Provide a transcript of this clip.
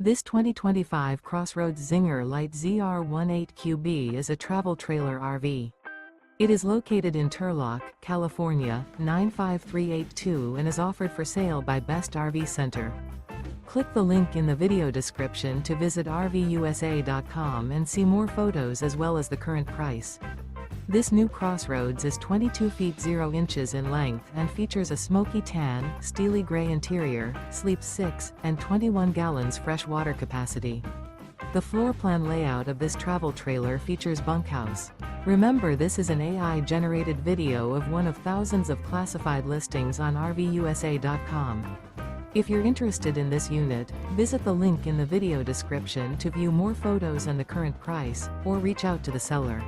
This 2025 CrossRoads Zinger Lite ZR18QB is a travel trailer RV. It is located in Turlock, California, 95382 and is offered for sale by Best RV Center. Click the link in the video description to visit RVUSA.com and see more photos as well as the current price. This new CrossRoads is 22 feet 0 inches in length and features a Smokey Tan, Steely Grey interior, sleeps 6, and 21 gallons fresh water capacity. The floor plan layout of this travel trailer features Bunkhouse. Remember, this is an AI-generated video of one of thousands of classified listings on RVUSA.com. If you're interested in this unit, visit the link in the video description to view more photos and the current price, or reach out to the seller.